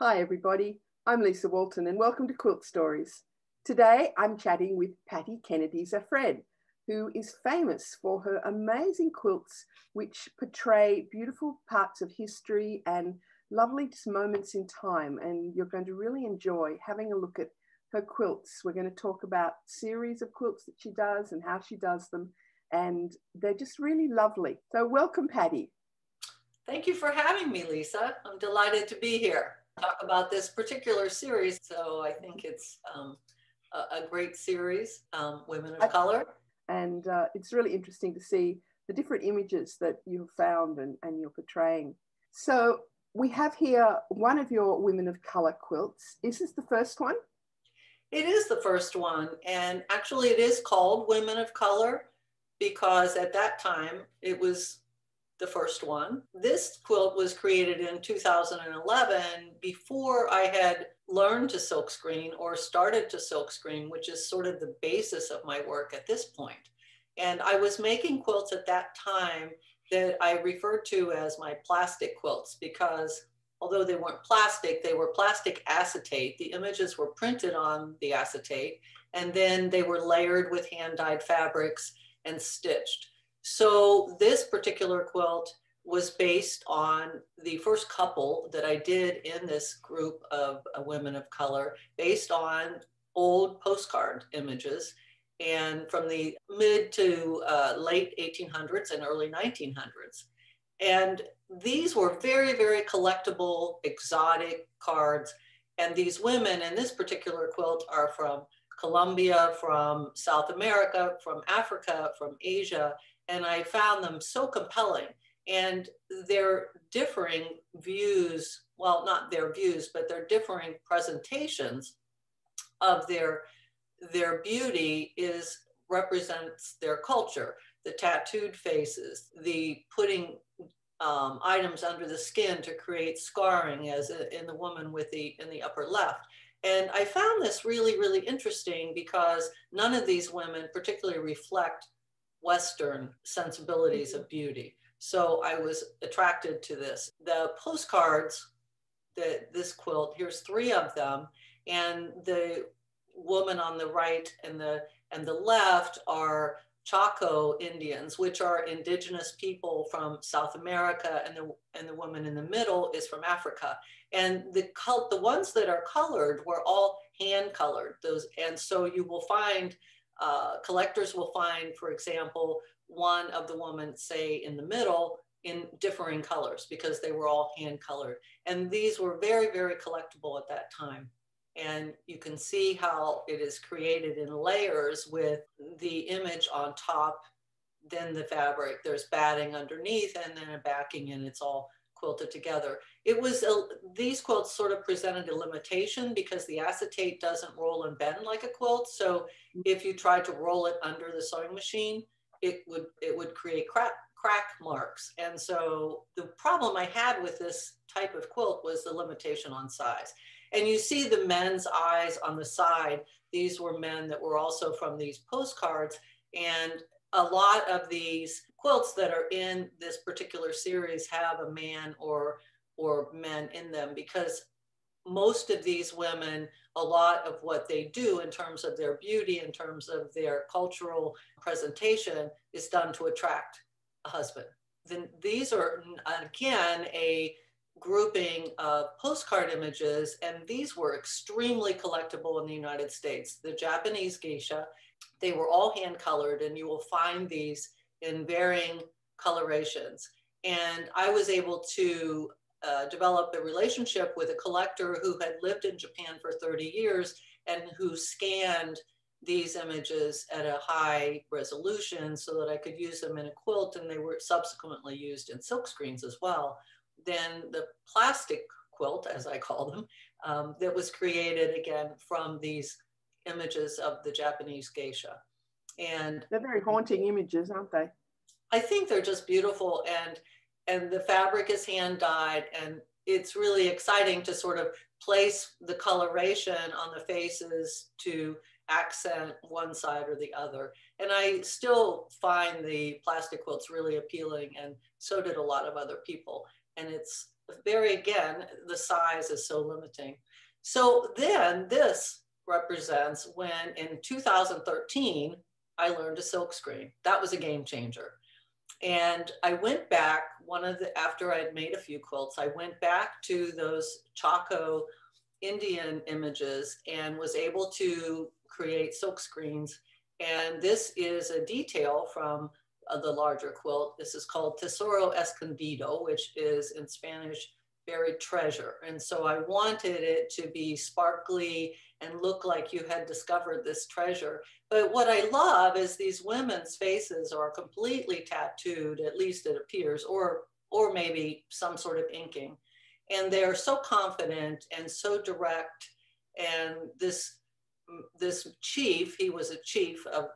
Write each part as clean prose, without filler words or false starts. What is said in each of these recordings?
Hi everybody, I'm Lisa Walton and welcome to Quilt Stories. Today I'm chatting with Patty Kennedy-Zafred, who is famous for her amazing quilts which portray beautiful parts of history and lovely moments in time, and you're going to really enjoy having a look at her quilts. We're going to talk about series of quilts that she does and how she does them, and they're just really lovely. So welcome, Patty. Thank you for having me, Lisa. I'm delighted to be here. Talk about this particular series. So I think it's a great series, Women of Color. And it's really interesting to see the different images that you've found and you're portraying. So we have here one of your Women of Color quilts. Is this the first one? It is the first one. And actually it is called Women of Color because at that time it was the first one. This quilt was created in 2011 before I had learned to silkscreen or started to silkscreen, which is sort of the basis of my work at this point. And I was making quilts at that time that I referred to as my plastic quilts because although they weren't plastic, they were plastic acetate. The images were printed on the acetate and then they were layered with hand-dyed fabrics and stitched. So this particular quilt was based on the first couple that I did in this group of women of color, based on old postcard images and from the mid to late 1800s and early 1900s. And these were very, very collectible, exotic cards. And these women in this particular quilt are from Colombia, from South America, from Africa, from Asia. And I found them so compelling, and their differing views, well, not their views, but their differing presentations of their beauty represents their culture. The tattooed faces, the putting items under the skin to create scarring, as in the woman in the upper left. And I found this really, really interesting because none of these women particularly reflect Western sensibilities of beauty. So I was attracted to this. The postcards, this quilt, here's 3 of them. And the woman on the right and the left are Chaco Indians, which are indigenous people from South America, and the woman in the middle is from Africa. And the ones that are colored were all hand colored. And so you will find collectors will find, for example, one of the women, say in the middle, in differing colors because they were all hand colored. And these were very, very collectible at that time. And you can see how it is created in layers with the image on top, then the fabric, there's batting underneath, and then a backing, and it's all quilted together. These quilts sort of presented a limitation because the acetate doesn't roll and bend like a quilt. So if you tried to roll it under the sewing machine, it would create crack marks. And so the problem I had with this type of quilt was the limitation on size. And you see the men's eyes on the side. These were men that were also from these postcards. And a lot of these quilts that are in this particular series have a man or men in them because most of these women, a lot of what they do in terms of their beauty, in terms of their cultural presentation, is done to attract a husband. Then these are, again, a grouping of postcard images, and these were extremely collectible in the United States. The Japanese geisha, they were all hand colored, and you will find these in varying colorations. And I was able to develop a relationship with a collector who had lived in Japan for 30 years and who scanned these images at a high resolution so that I could use them in a quilt, and they were subsequently used in silkscreens as well. Then the plastic quilt, as I call them, that was created again from these images of the Japanese geisha. And they're very haunting images, aren't they? I think they're just beautiful, and the fabric is hand dyed, and it's really exciting to sort of place the coloration on the faces to accent one side or the other. And I still find the plastic quilts really appealing, and so did a lot of other people. And it's again, the size is so limiting. So then this represents when in 2013, I learned a silk screen. That was a game changer. And I went back, after I'd made a few quilts, I went back to those Chaco Indian images and was able to create silk screens. And this is a detail from the larger quilt. This is called Tesoro Escondido, which is in Spanish, buried treasure. And so I wanted it to be sparkly and look like you had discovered this treasure. But what I love is these women's faces are completely tattooed, at least it appears, or maybe some sort of inking. And they're so confident and so direct. And this chief, he was a chief, a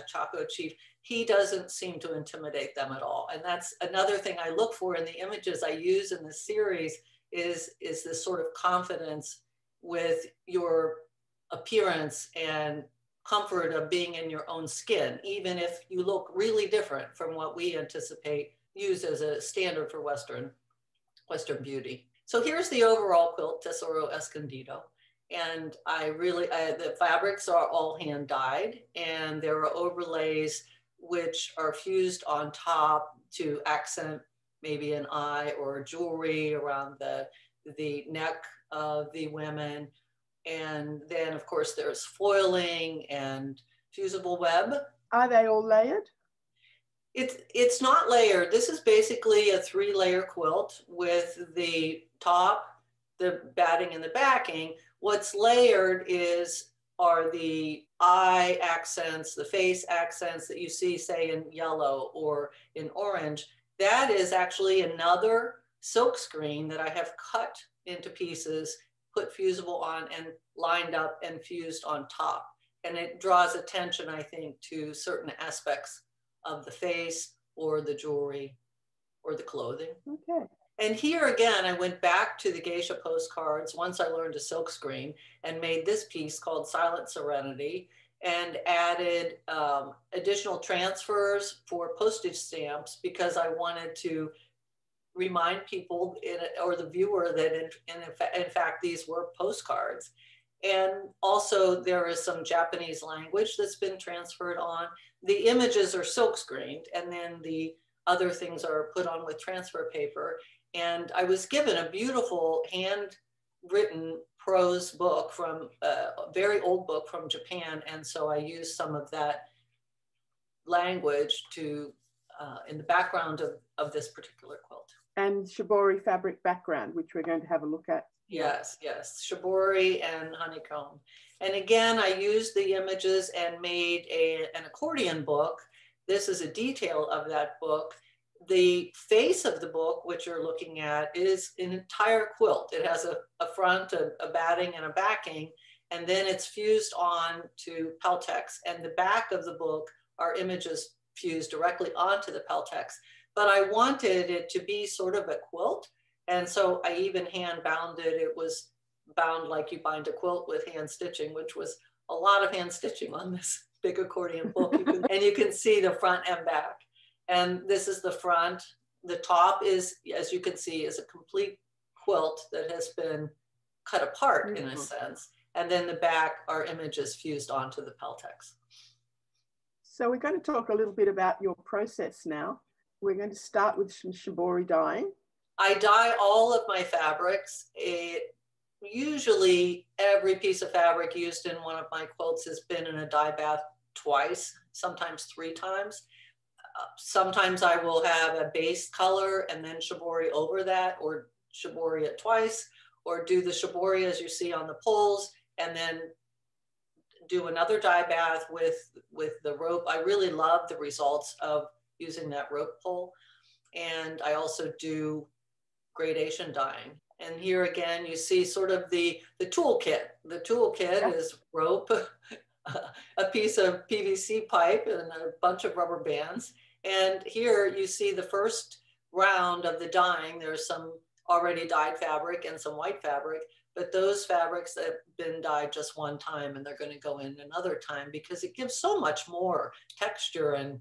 Chaco chief, he doesn't seem to intimidate them at all. And that's another thing I look for in the images I use in this series is this sort of confidence with your appearance and comfort of being in your own skin, even if you look really different from what we anticipate use as a standard for Western beauty. So here's the overall quilt, Tesoro Escondido. And the fabrics are all hand dyed, and there are overlays which are fused on top to accent maybe an eye or jewelry around the neck of the women. And then of course there's foiling and fusible web. Are they all layered? It's not layered. This is basically a 3-layer quilt with the top, the batting, and the backing. What's layered are the eye accents, the face accents that you see, say, in yellow or in orange. That is actually another silk screen that I have cut into pieces, put fusible on, and lined up and fused on top. And it draws attention, I think, to certain aspects of the face or the jewelry or the clothing. Okay. And here again, I went back to the geisha postcards once I learned a silk screen and made this piece called Silent Serenity, and added additional transfers for postage stamps because I wanted to remind people or the viewer that in fact these were postcards. And also there is some Japanese language that's been transferred on. The images are silk screened, and then the other things are put on with transfer paper. And I was given a beautiful handwritten prose book from a very old book from Japan. And so I used some of that language to in the background of this particular quilt. And Shibori fabric background, which we're going to have a look at. Yes, Shibori and honeycomb. And again, I used the images and made an accordion book. This is a detail of that book. The face of the book, which you're looking at, is an entire quilt. It has a front, a batting, and a backing, and then it's fused on to Peltex. And the back of the book are images fused directly onto the Peltex. But I wanted it to be sort of a quilt, and so I even hand bound it. It was bound like you bind a quilt with hand stitching, which was a lot of hand stitching on this big accordion book. And you can see the front and back. And this is the front. The top is, as you can see, is a complete quilt that has been cut apart in a sense. And then the back are images fused onto the Peltex. So we're going to talk a little bit about your process now. We're going to start with some Shibori dyeing. I dye all of my fabrics. Usually every piece of fabric used in one of my quilts has been in a dye bath twice, sometimes 3 times. Sometimes I will have a base color and then Shibori over that, or Shibori it twice, or do the Shibori as you see on the poles, and then do another dye bath with the rope. I really love the results of using that rope pole. And I also do gradation dyeing. And here again, you see sort of the toolkit. The toolkit is rope, a piece of PVC pipe, and a bunch of rubber bands. And here you see the first round of the dyeing. There's some already dyed fabric and some white fabric, but those fabrics that have been dyed just one time, and they're going to go in another time because it gives so much more texture and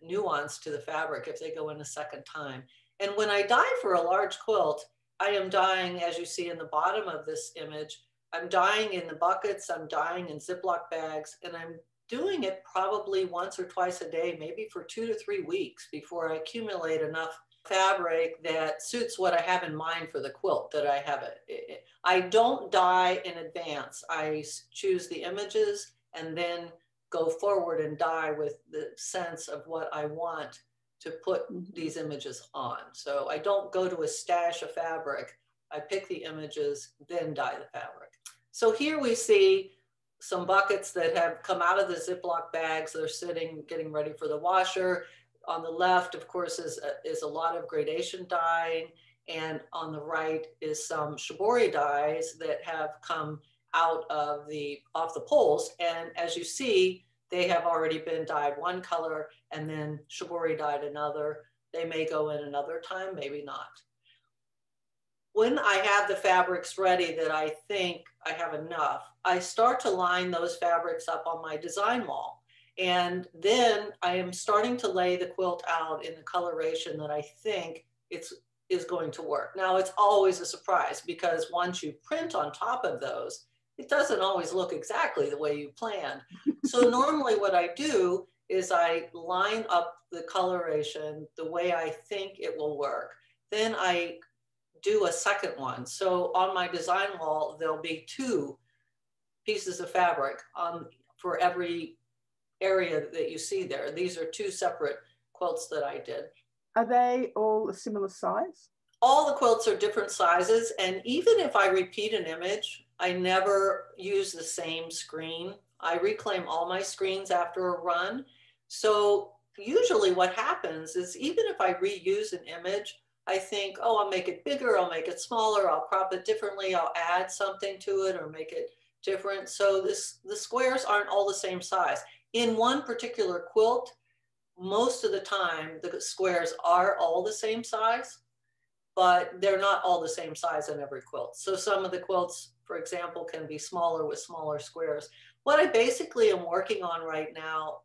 nuance to the fabric if they go in a second time. And when I dye for a large quilt, I am dyeing, as you see in the bottom of this image, I'm dyeing in the buckets, I'm dyeing in Ziploc bags, and I'm doing it probably once or twice a day, maybe for 2 to 3 weeks before I accumulate enough fabric that suits what I have in mind for the quilt that I have. I don't dye in advance. I choose the images and then go forward and dye with the sense of what I want to put these images on. So I don't go to a stash of fabric. I pick the images, then dye the fabric. So here we see some buckets that have come out of the Ziploc bags. They're sitting, getting ready for the washer. On the left, of course, is a lot of gradation dyeing. And on the right is some Shibori dyes that have come out of off the poles. And as you see, they have already been dyed one color and then Shibori dyed another. They may go in another time, maybe not. When I have the fabrics ready that I think I have enough, I start to line those fabrics up on my design wall. And then I am starting to lay the quilt out in the coloration that I think is going to work. Now, it's always a surprise because once you print on top of those, it doesn't always look exactly the way you planned. So normally what I do is I line up the coloration the way I think it will work. Then I do a second one. So on my design wall, there'll be 2 pieces of fabric for every area that you see there. These are 2 separate quilts that I did. Are they all a similar size? All the quilts are different sizes. And even if I repeat an image, I never use the same screen. I reclaim all my screens after a run. So usually what happens is even if I reuse an image, I think, oh, I'll make it bigger, I'll make it smaller, I'll crop it differently, I'll add something to it or make it different. So the squares aren't all the same size. In one particular quilt, most of the time, the squares are all the same size, but they're not all the same size in every quilt. So some of the quilts, for example, can be smaller with smaller squares. What I basically am working on right now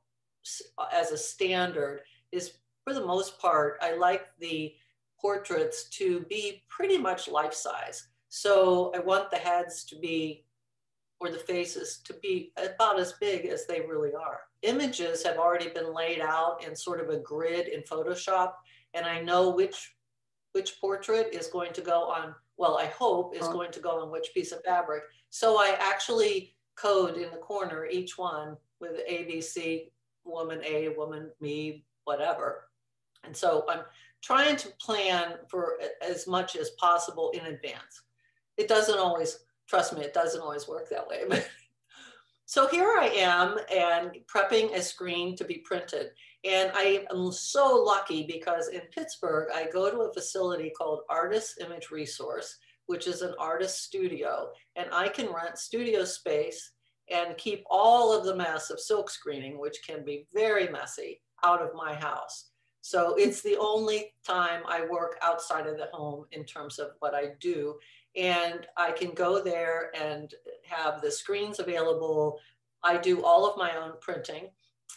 as a standard is, for the most part, I like the portraits to be pretty much life size. So I want the heads to be, or the faces to be about as big as they really are. Images have already been laid out in sort of a grid in Photoshop, and I know which portrait is going to go on, well, I hope is going to go on which piece of fabric. So I actually code in the corner each one with ABC, woman A, woman me, whatever. And so I'm trying to plan for as much as possible in advance. It doesn't always, trust me, it doesn't always work that way. So here I am and prepping a screen to be printed. And I am so lucky because in Pittsburgh, I go to a facility called Artist Image Resource, which is an artist studio. And I can rent studio space and keep all of the mess of silk screening, which can be very messy, out of my house. So it's the only time I work outside of the home in terms of what I do. And I can go there and have the screens available. I do all of my own printing,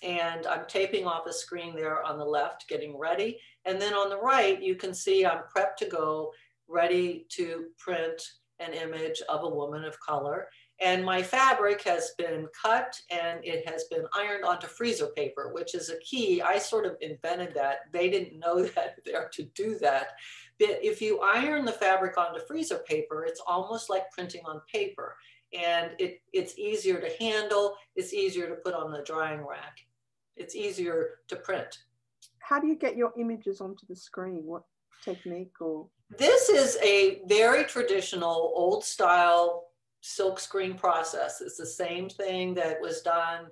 and I'm taping off a screen there on the left, getting ready. And then on the right, you can see I'm prepped to go, ready to print an image of a woman of color. And my fabric has been cut and it has been ironed onto freezer paper, which is a key. I sort of invented that. They didn't know that there to do that. But if you iron the fabric onto freezer paper, it's almost like printing on paper. And it's easier to handle. It's easier to put on the drying rack. It's easier to print. How do you get your images onto the screen? What technique or? This is a very traditional, old style silk screen process. It's the same thing that was done,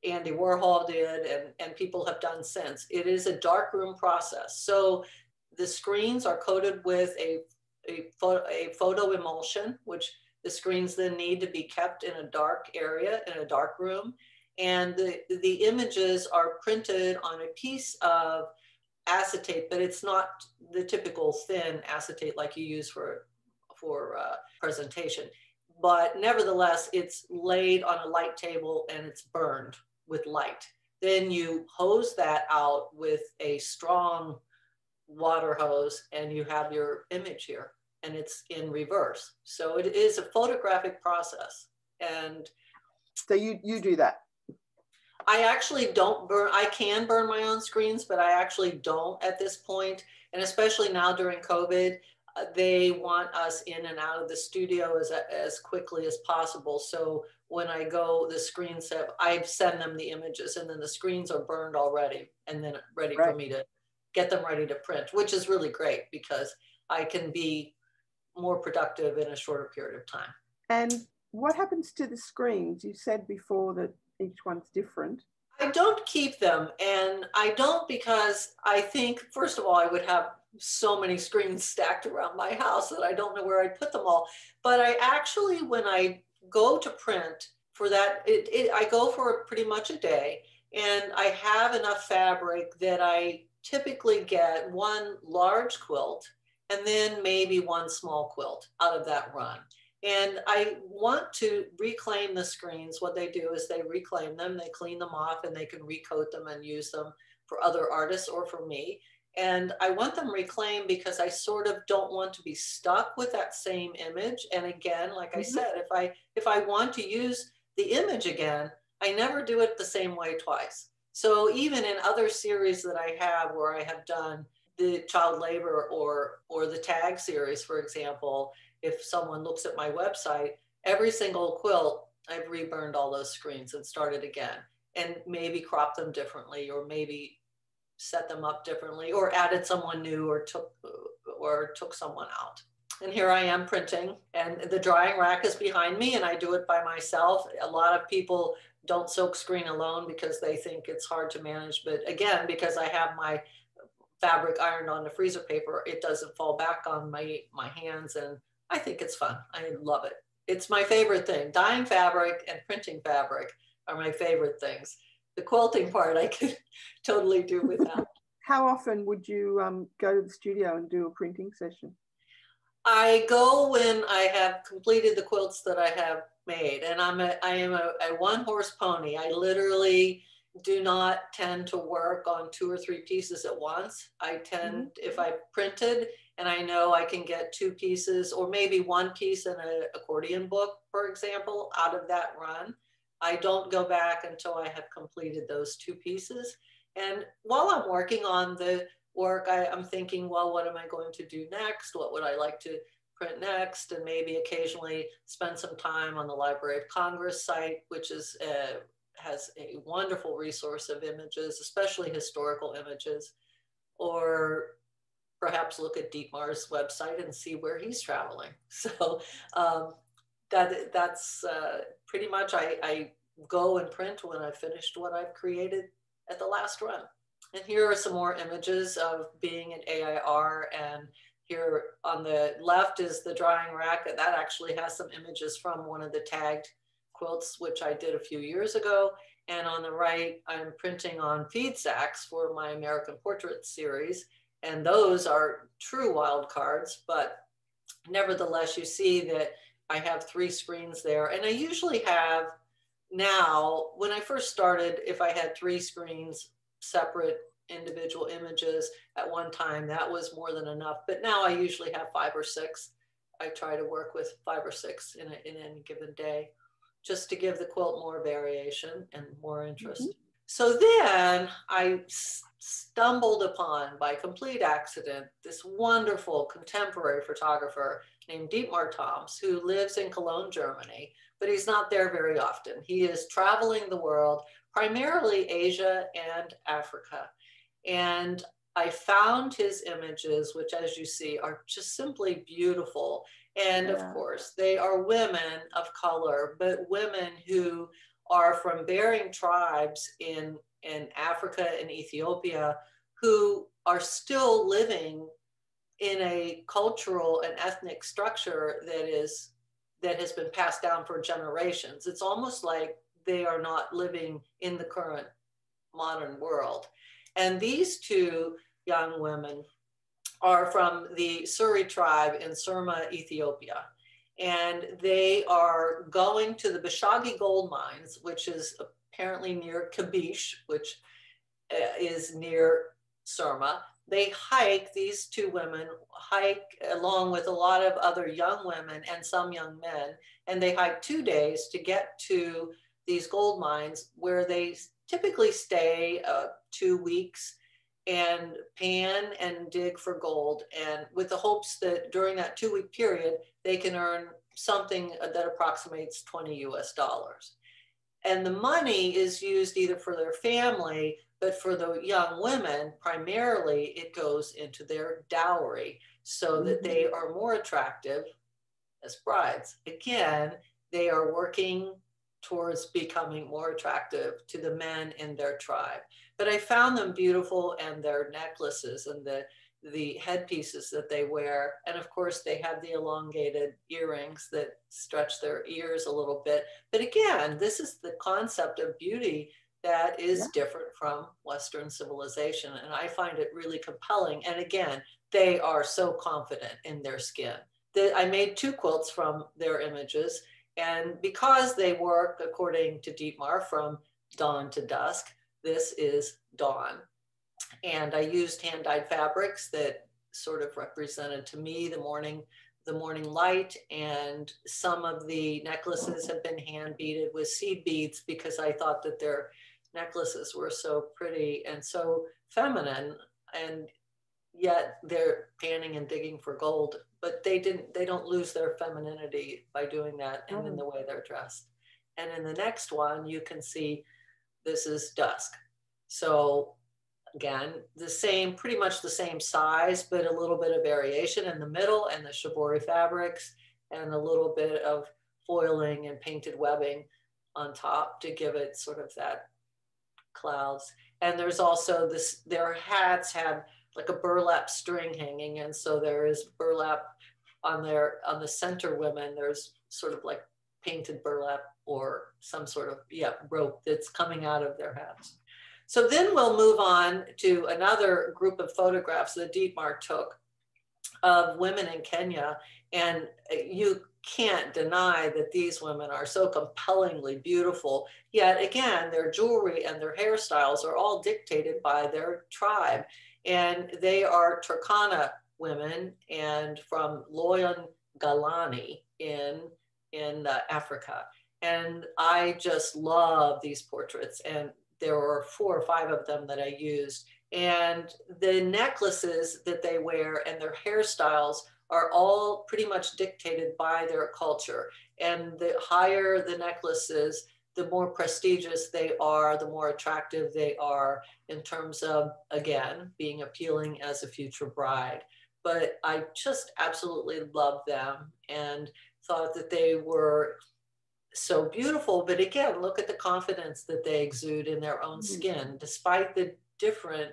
Andy Warhol did, and people have done since. It is a darkroom process. So the screens are coated with a photo emulsion, which the screens then need to be kept in a dark area, in a dark room. And the images are printed on a piece of acetate, but it's not the typical thin acetate like you use for presentation. But nevertheless, it's laid on a light table and it's burned with light. Then you hose that out with a strong water hose, and you have your image here, and it's in reverse. So it is a photographic process. And so you do that? I actually don't burn. I can burn my own screens, but I actually don't at this point. And especially now during COVID, they want us in and out of the studio as quickly as possible. So when I go, the screens I send them the images, and then the screens are burned already, and then ready for me to get them ready to print, which is really great because I can be more productive in a shorter period of time. And what happens to the screens? You said before that each one's different. I don't keep them, and I don't because I think, first of all, I would have so many screens stacked around my house that I don't know where I'd put them all. But I actually, when I go to print for that, I go for pretty much a day, and I have enough fabric that I typically get one large quilt and then maybe one small quilt out of that run. And I want to reclaim the screens. What they do is they reclaim them, they clean them off, and they can recoat them and use them for other artists or for me. And I want them reclaimed because I sort of don't want to be stuck with that same image. And again, like I said, if I want to use the image again, I never do it the same way twice. So even in other series that I have where I have done the child labor or the tag series, for example, if someone looks at my website, every single quilt, I've reburned all those screens and started again, and maybe cropped them differently, or maybe set them up differently, or added someone new, or took someone out. And here I am printing, and the drying rack is behind me, and I do it by myself. A lot of people don't silk screen alone because they think it's hard to manage. But again, because I have my fabric ironed on the freezer paper, it doesn't fall back on my hands, and I think it's fun. I love it. It's my favorite thing. Dyeing fabric and printing fabric are my favorite things. The quilting part I could totally do without. How often would you go to the studio and do a printing session? I go when I have completed the quilts that I have made, and I am a one-horse pony. I literally do not tend to work on 2 or 3 pieces at once. I tend, if I printed and I know I can get 2 pieces or maybe 1 piece in an accordion book, for example, out of that run, I don't go back until I have completed those 2 pieces. And while I'm working on the work, I'm thinking, well, what am I going to do next? What would I like to print next? And maybe occasionally spend some time on the Library of Congress site, which is has a wonderful resource of images, especially historical images, or perhaps look at Dietmar's website and see where he's traveling. So that's pretty much, I go and print when I've finished what I've created at the last run. And here are some more images of being at AIR. And here on the left is the drying rack. That actually has some images from one of the tagged quilts, which I did a few years ago. And on the right, I'm printing on feed sacks for my American Portrait series. And those are true wild cards, but nevertheless, you see that I have 3 screens there. And I usually have now, when I first started, if I had 3 screens, separate individual images at one time, that was more than enough. But now I usually have 5 or 6. I try to work with 5 or 6 in any given day, just to give the quilt more variation and more interest. So then I stumbled upon, by complete accident, this wonderful contemporary photographer named Dietmar Toms, who lives in Cologne, Germany, but he's not there very often. He is traveling the world, primarily Asia and Africa. And I found his images, which, as you see, are just simply beautiful. And of course, they are women of color, but women who are from bearing tribes in Africa and Ethiopia, who are still living in a cultural and ethnic structure that has been passed down for generations. It's almost like they are not living in the current modern world. And these 2 young women are from the Suri tribe in Surma, Ethiopia. And they are going to the Bashagi gold mines, which is apparently near Kabish, which is near Surma. they hike, these two women hike along with a lot of other young women and some young men, and they hike 2 days to get to these gold mines where they typically stay 2 weeks and pan and dig for gold, and with the hopes that during that 2 week period, they can earn something that approximates 20 US dollars. And the money is used either for their family, but for the young women, primarily it goes into their dowry so that they are more attractive as brides. Again, they are working towards becoming more attractive to the men in their tribe. But I found them beautiful, and their necklaces and the headpieces that they wear. And of course, they have the elongated earrings that stretch their ears a little bit. But again, this is the concept of beauty that is different from Western civilization. And I find it really compelling. And again, they are so confident in their skin. I made 2 quilts from their images. And because they work, according to Dietmar, from dawn to dusk, this is dawn. And I used hand-dyed fabrics that sort of represented to me the morning light. And some of the necklaces have been hand beaded with seed beads because I thought that their necklaces were so pretty and so feminine, and yet they're panning and digging for gold. But they don't lose their femininity by doing that, and in the way they're dressed. And in the next one, you can see this is Dusk. So again, pretty much the same size, but a little bit of variation in the middle, and the shibori fabrics, and a little bit of foiling and painted webbing on top to give it sort of that clouds. And there's also their hats have like a burlap string hanging, and so there is burlap on the center women. There's sort of like painted burlap or some sort of rope that's coming out of their hats. So then we'll move on to another group of photographs that Dietmar took of women in Kenya. And you can't deny that these women are so compellingly beautiful. Yet again, their jewelry and their hairstyles are all dictated by their tribe. And they are Turkana women and from Loyan Galani in Africa. And I just love these portraits. And there were 4 or 5 of them that I used. And the necklaces that they wear and their hairstyles are all pretty much dictated by their culture. And the higher the necklaces, the more prestigious they are, the more attractive they are in terms of, again, being appealing as a future bride. But I just absolutely loved them and thought that they were so beautiful. But again, look at the confidence that they exude in their own skin, despite the different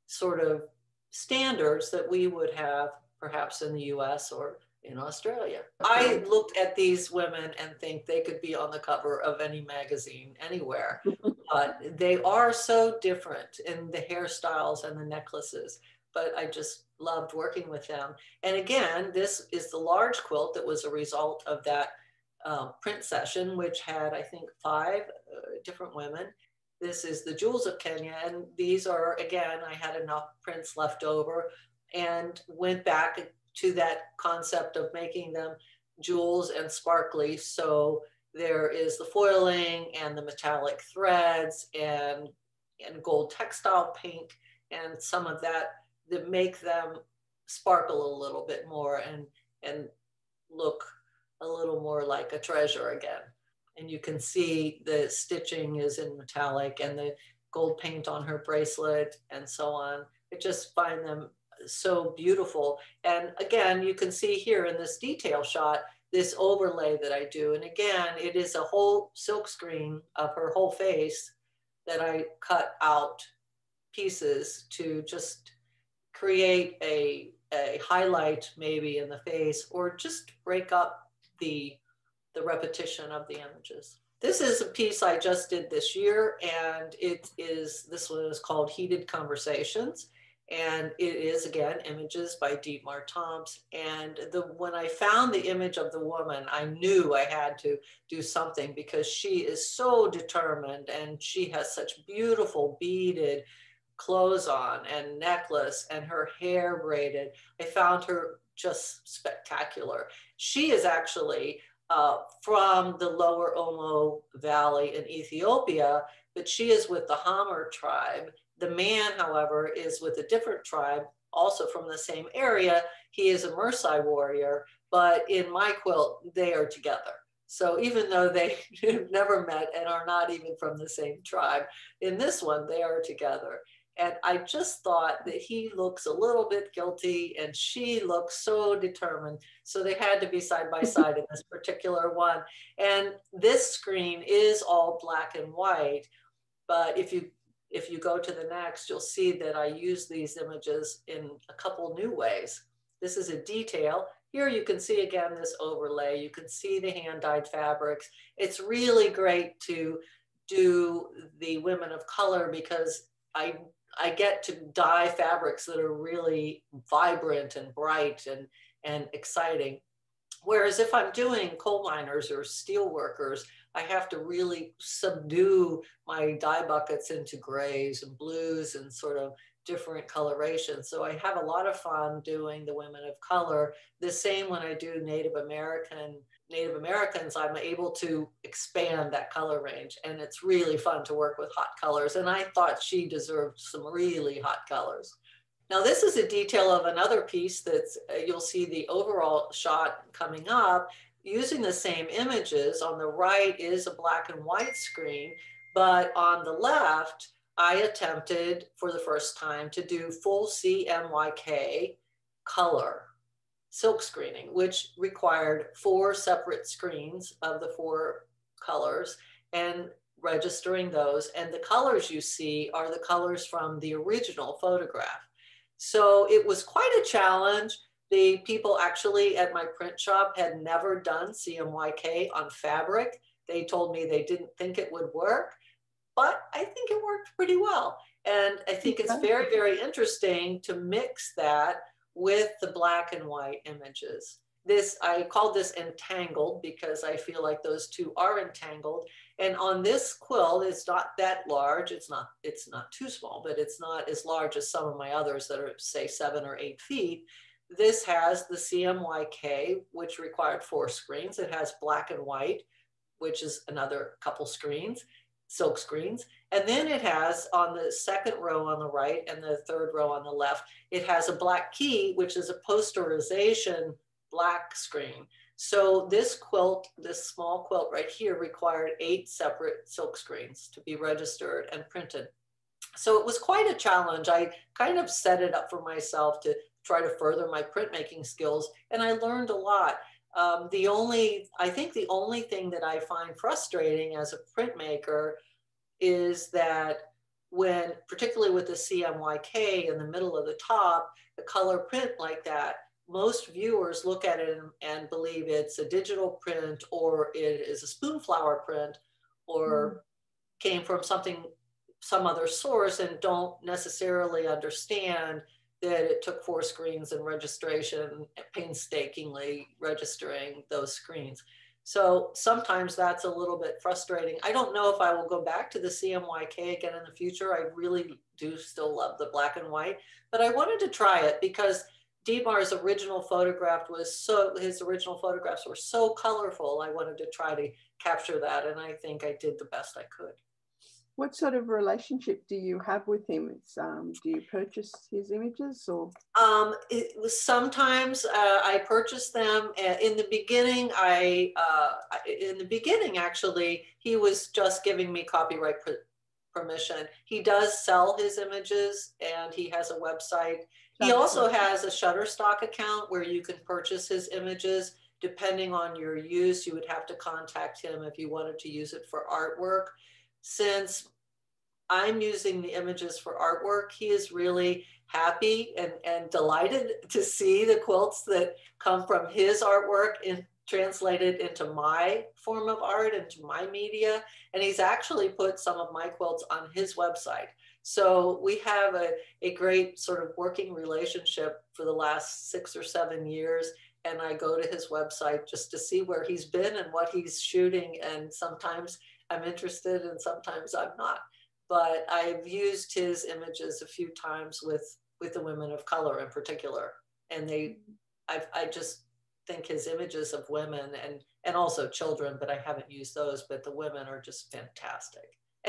sort of standards that we would have perhaps in the US or in Australia. I looked at these women and think they could be on the cover of any magazine anywhere, but they are so different in the hairstyles and the necklaces. But I just loved working with them. And again, this is the large quilt that was a result of that print session, which had, I think, 5 different women. This is the Jewels of Kenya. And these are, again, I had enough prints left over and went back to that concept of making them jewels and sparkly. So there is the foiling and the metallic threads and gold textile paint and some of that make them sparkle a little bit more and look a little more like a treasure again. And you can see the stitching is in metallic and the gold paint on her bracelet and so on. I just find them so beautiful. And again, you can see here in this detail shot, this overlay that I do. And again, it is a whole silk screen of her whole face that I cut out pieces to just create a highlight maybe in the face, or just break up the repetition of the images. This is a piece I just did this year, and this one is called Heated Conversations. And it is, again, images by Dietmar Tomps. And when I found the image of the woman, I knew I had to do something because she is so determined and she has such beautiful beaded clothes on and necklace and her hair braided. I found her just spectacular. She is actually from the lower Omo Valley in Ethiopia, but she is with the Hamar tribe. The man, however, is with a different tribe, also from the same area. He is a Mersai warrior, but in my quilt, they are together. So even though they have never met and are not even from the same tribe, in this one, they are together. And I just thought that he looks a little bit guilty and she looks so determined. So they had to be side by side in this particular one. And this screen is all black and white. But if you go to the next, you'll see that I use these images in a couple new ways. This is a detail. Here you can see again this overlay. You can see the hand-dyed fabrics. It's really great to do the women of color because I get to dye fabrics that are really vibrant and bright and exciting. Whereas if I'm doing coal miners or steel workers, I have to really subdue my dye buckets into grays and blues and sort of different colorations. So I have a lot of fun doing the women of color. The same when I do Native Americans, I'm able to expand that color range. And it's really fun to work with hot colors. And I thought she deserved some really hot colors. Now this is a detail of another piece that's, you'll see the overall shot coming up using the same images. On the right is a black and white screen, but on the left, I attempted for the first time to do full CMYK color silk screening, which required 4 separate screens of the 4 colors and registering those. And the colors you see are the colors from the original photograph. So it was quite a challenge. The people actually at my print shop had never done CMYK on fabric. They told me they didn't think it would work, but I think it worked pretty well. And I think it's very, very interesting to mix that with the black and white images. This, I called this Entangled because I feel like those two are entangled. And on this quilt, it's not that large. It's not too small, but it's not as large as some of my others that are say 7 or 8 feet. This has the CMYK, which required 4 screens. It has black and white, which is another couple screens, silk screens. And then it has on the second row on the right and the third row on the left, it has a black key, which is a posterization black screen. So this quilt, this small quilt right here required 8 separate silk screens to be registered and printed. So it was quite a challenge. I kind of set it up for myself to try to further my printmaking skills, and I learned a lot. I think the only thing that I find frustrating as a printmaker is that when, particularly with the CMYK in the middle of the top, the color print like that, most viewers look at it and believe it's a digital print or it is a spoonflower print or came from some other source and don't necessarily understand that it took 4 screens and registration, painstakingly registering those screens. So sometimes that's a little bit frustrating. I don't know if I will go back to the CMYK again in the future. I really do still love the black and white, but I wanted to try it because Dietmar's original photograph his original photographs were so colorful. I wanted to try to capture that, and I think I did the best I could. What sort of relationship do you have with him? Do you purchase his images or? It was sometimes I purchased them. In the beginning, actually, he was just giving me copyright permission. He does sell his images and he has a website. He also has a Shutterstock account where you can purchase his images. Depending on your use, you would have to contact him if you wanted to use it for artwork. Since I'm using the images for artwork, he is really happy and delighted to see the quilts that come from his artwork translated into my form of art, into my media. And he's actually put some of my quilts on his website. So we have a great sort of working relationship for the last 6 or 7 years. And I go to his website just to see where he's been and what he's shooting. And sometimes I'm interested and sometimes I'm not. but I've used his images a few times with the women of color in particular. And I just think his images of women and also children, but I haven't used those, but the women are just fantastic.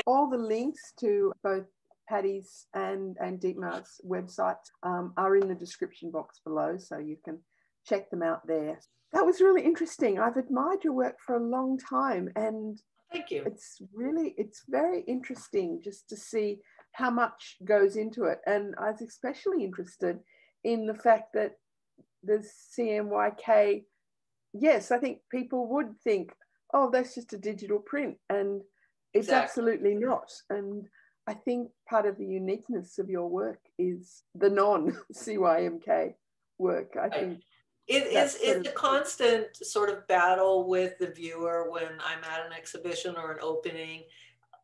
All the links to both Patty's and Deepmar's websites are in the description box below, so you can check them out there. That was really interesting. I've admired your work for a long time, and thank you. It's very interesting just to see how much goes into it. And I was especially interested in the fact that the CMYK, yes, I think people would think, oh, that's just a digital print, and it's absolutely not. And I think part of the uniqueness of your work is the non-CYMK work. I think it's a constant sort of battle with the viewer when I'm at an exhibition or an opening,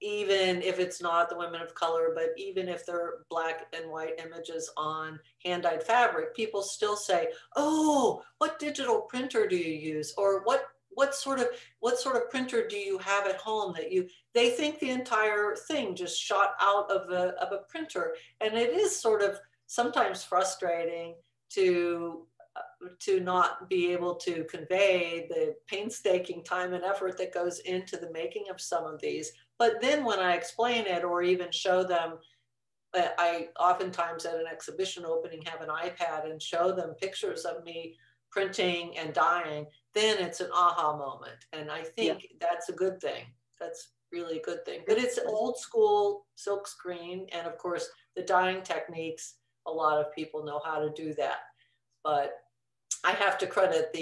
even if it's not the women of color, but even if they're black and white images on hand-dyed fabric, people still say, oh, what digital printer do you use? Or what sort of printer do you have at home that they think the entire thing just shot out of a printer. And it is sort of sometimes frustrating to not be able to convey the painstaking time and effort that goes into the making of some of these. But then when I explain it or even show them, I oftentimes at an exhibition opening have an iPad and show them pictures of me printing and dyeing, then it's an aha moment. And I think that's a good thing. That's really a good thing. But it's old school silk screen. And of course, the dyeing techniques, a lot of people know how to do that. But I have to credit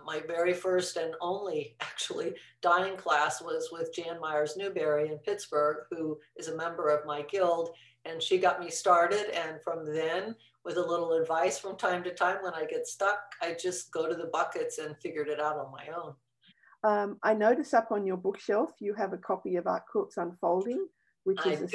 my very first and only actually dyeing class was with Jan Myers Newberry in Pittsburgh, who is a member of my guild, and she got me started. And from then, with a little advice from time to time when I get stuck, I just go to the buckets and figured it out on my own. I notice up on your bookshelf you have a copy of Art Quilts Unfolding, which is a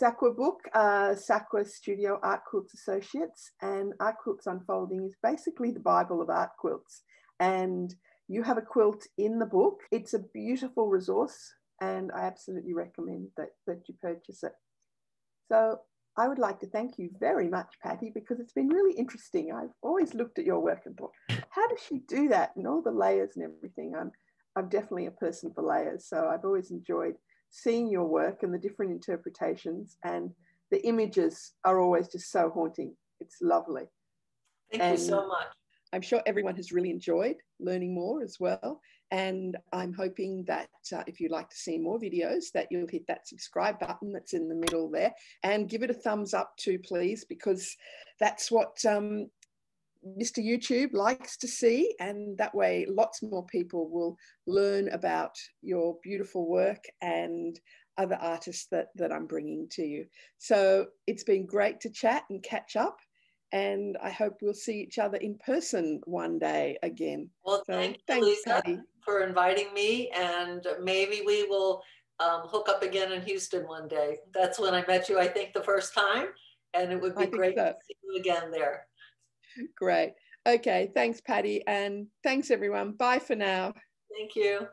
SAQA book, SAQA Studio Art Quilts Associates, and Art Quilts Unfolding is basically the Bible of art quilts. And you have a quilt in the book. It's a beautiful resource, and I absolutely recommend that you purchase it. So I would like to thank you very much, Patty, because it's been really interesting. I've always looked at your work and thought, how does she do that? And all the layers and everything. I'm definitely a person for layers, so I've always enjoyed seeing your work and the different interpretations, and the images are always just so haunting. It's lovely. Thank you so much. I'm sure everyone has really enjoyed learning more as well. And I'm hoping that if you'd like to see more videos, that you'll hit that subscribe button that's in the middle there and give it a thumbs up too, please, because that's what Mr. YouTube likes to see, and that way lots more people will learn about your beautiful work and other artists that I'm bringing to you. So it's been great to chat and catch up, and I hope we'll see each other in person one day again. Well, thanks, Lisa, Patty, for inviting me, and maybe we will hook up again in Houston one day. That's when I met you, I think, the first time, and it would be great to see you again there. Great. Okay. Thanks, Patty. And thanks, everyone. Bye for now. Thank you.